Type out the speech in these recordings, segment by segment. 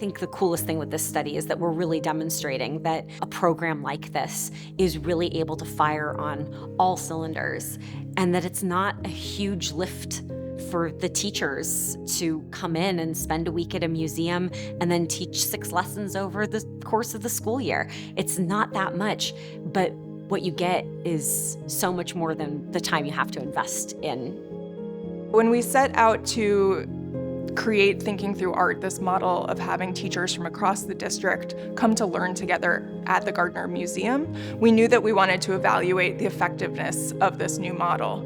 think the coolest thing with this study is that we're really demonstrating that a program like this is really able to fire on all cylinders, and that it's not a huge lift for the teachers to come in and spend a week at a museum and then teach 6 lessons over the course of the school year. It's not that much, but what you get is so much more than the time you have to invest in. When we set out to create Thinking Through Art, this model of having teachers from across the district come to learn together at the Gardner Museum, we knew that we wanted to evaluate the effectiveness of this new model.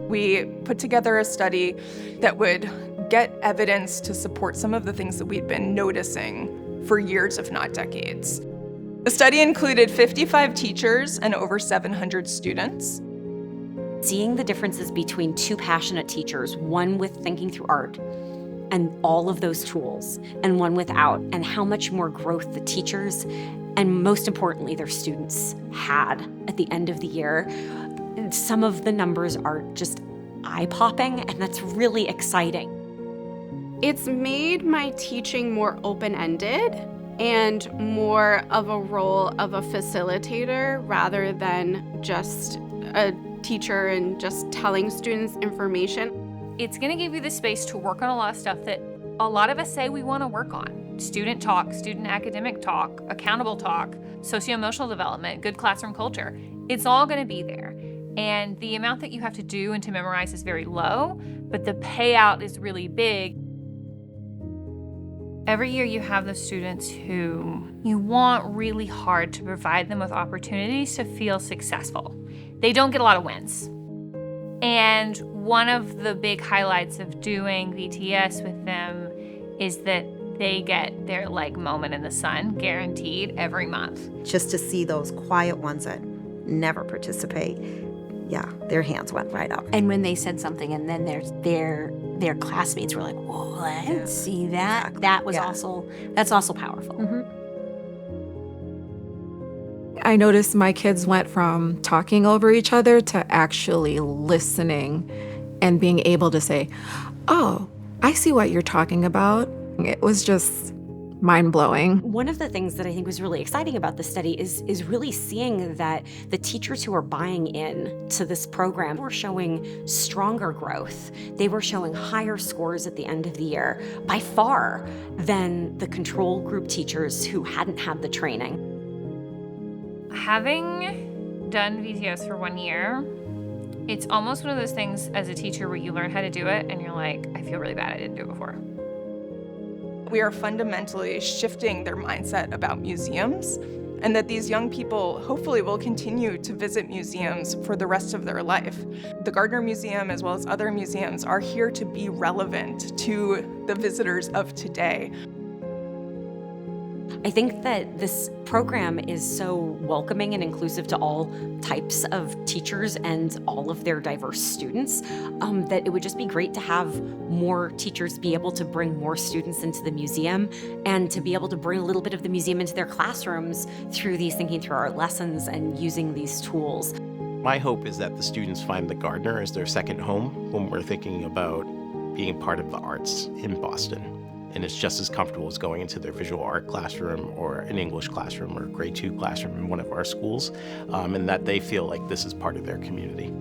We put together a study that would get evidence to support some of the things that we'd been noticing for years, if not decades. The study included 55 teachers and over 700 students. Seeing the differences between 2 passionate teachers, one with Thinking Through Art and all of those tools, and one without, and how much more growth the teachers, and most importantly, their students had at the end of the year. Some of the numbers are just eye-popping, and that's really exciting. It's made my teaching more open-ended and more of a role of a facilitator rather than just a teacher and just telling students information. It's going to give you the space to work on a lot of stuff that a lot of us say we want to work on. Student talk, student academic talk, accountable talk, socio-emotional development, good classroom culture. It's all going to be there. And the amount that you have to do and to memorize is very low, but the payout is really big. Every year you have the students who you want really hard to provide them with opportunities to feel successful. They don't get a lot of wins. And one of the big highlights of doing VTS with them is that they get their moment in the sun, guaranteed, every month. Just to see those quiet ones that never participate, yeah, their hands went right up. And when they said something and then their classmates were like, whoa, I didn't see that. Exactly. That was that's also powerful. Mm-hmm. I noticed my kids went from talking over each other to actually listening and being able to say, oh, I see what you're talking about. It was just mind-blowing. One of the things that I think was really exciting about this study is really seeing that the teachers who are buying in to this program were showing stronger growth. They were showing higher scores at the end of the year, by far, than the control group teachers who hadn't had the training. Having done VTS for 1 year, it's almost one of those things as a teacher where you learn how to do it and you're like, I feel really bad I didn't do it before. We are fundamentally shifting their mindset about museums, and that these young people hopefully will continue to visit museums for the rest of their life. The Gardner Museum, as well as other museums, are here to be relevant to the visitors of today. I think that this program is so welcoming and inclusive to all types of teachers and all of their diverse students, that it would just be great to have more teachers be able to bring more students into the museum and to be able to bring a little bit of the museum into their classrooms through these Thinking Through Art lessons and using these tools. My hope is that the students find the Gardner as their second home when we're thinking about being part of the arts in Boston. And it's just as comfortable as going into their visual art classroom or an English classroom or a grade 2 classroom in one of our schools, and that they feel like this is part of their community.